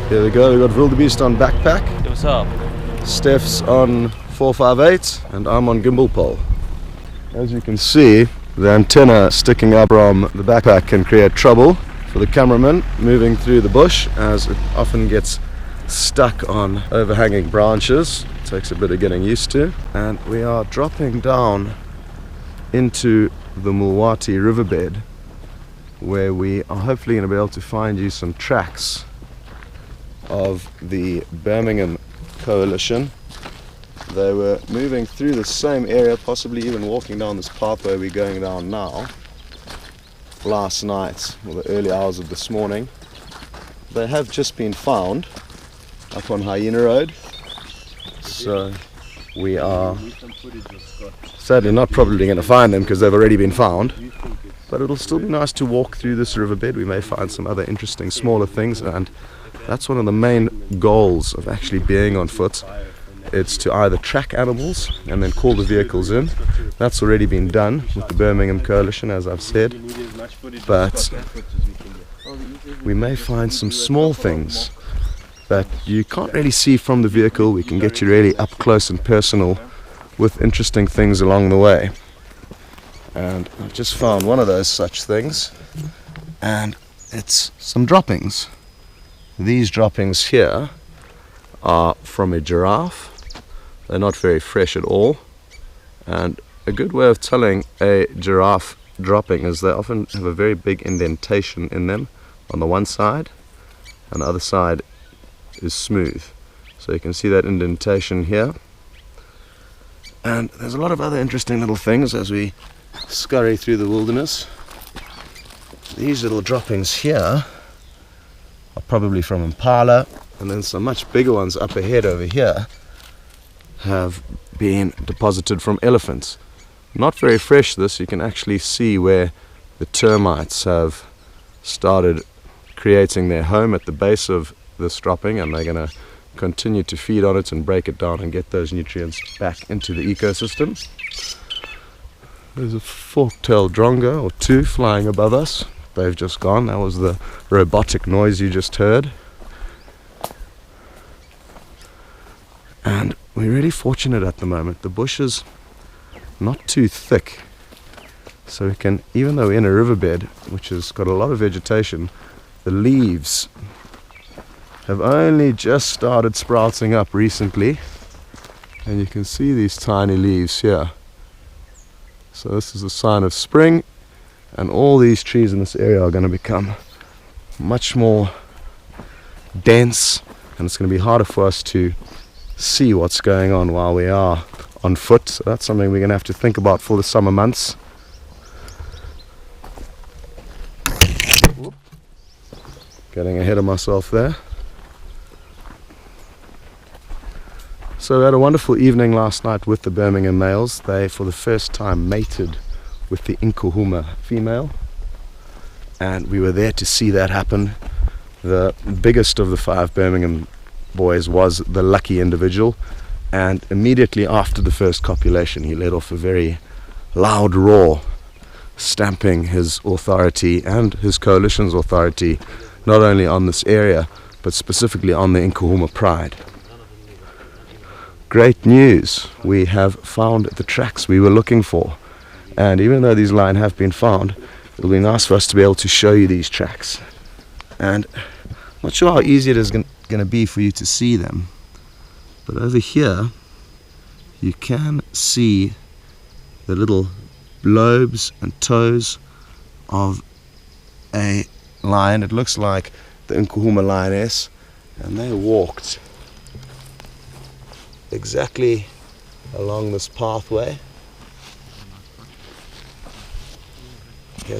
Here we go, we've got Wildebeest on backpack. Hey, what's up? Stef's on 458 and I'm on gimbal pole. As you can see, the antenna sticking up from the backpack can create trouble for the cameraman moving through the bush, as it often gets stuck on overhanging branches. It takes a bit of getting used to. And we are dropping down into the Mulwati riverbed, where we are hopefully going to be able to find you some tracks of the Birmingham coalition. They were moving through the same area, possibly even walking down this pathway we're going down now, last night or the early hours of this morning. They have just been found up on Hyena Road, so we are sadly not probably going to find them because they've already been found, but it'll still be nice to walk through this riverbed. We may find some other interesting smaller things, and that's one of the main goals of actually being on foot. It's to either track animals and then call the vehicles in. That's already been done with the Birmingham Coalition, as I've said, but we may find some small things that you can't really see from the vehicle. We can get you really up close and personal with interesting things along the way. And I've just found one of those such things, and it's some droppings. These droppings here are from a giraffe. They're not very fresh at all, and a good way of telling a giraffe dropping is they often have a very big indentation in them on the one side, and the other side is smooth. So you can see that indentation here. And there's a lot of other interesting little things as we scurry through the wilderness. These little droppings here are probably from impala, and then some much bigger ones up ahead over here have been deposited from elephants. Not very fresh this. You can actually see where the termites have started creating their home at the base of this dropping, and they're going to continue to feed on it and break it down and get those nutrients back into the ecosystem. There's a fork-tailed drongo or two flying above us. They've just gone. That was the robotic noise you just heard. And we're really fortunate at the moment. The bush is not too thick, so we can, even though we're in a riverbed which has got a lot of vegetation, the leaves have only just started sprouting up recently, and you can see these tiny leaves here. So this is a sign of spring, and all these trees in this area are going to become much more dense, and it's going to be harder for us to see what's going on while we are on foot. So that's something we're going to have to think about for the summer months. Getting ahead of myself there. So we had a wonderful evening last night with the Birmingham males. They for the first time mated with the Inkuhuma female, and we were there to see that happen. The biggest of the 5 Birmingham boys was the lucky individual, and immediately after the first copulation he let off a very loud roar, stamping his authority and his coalition's authority not only on this area but specifically on the Inkuhuma pride. Great news, we have found the tracks we were looking for, and even though these line have been found, it'll be nice for us to be able to show you these tracks. And I'm not sure how easy it is going to be for you to see them, but over here you can see the little lobes and toes of a lion. It looks like the Inkuhuma lioness, and they walked exactly along this pathway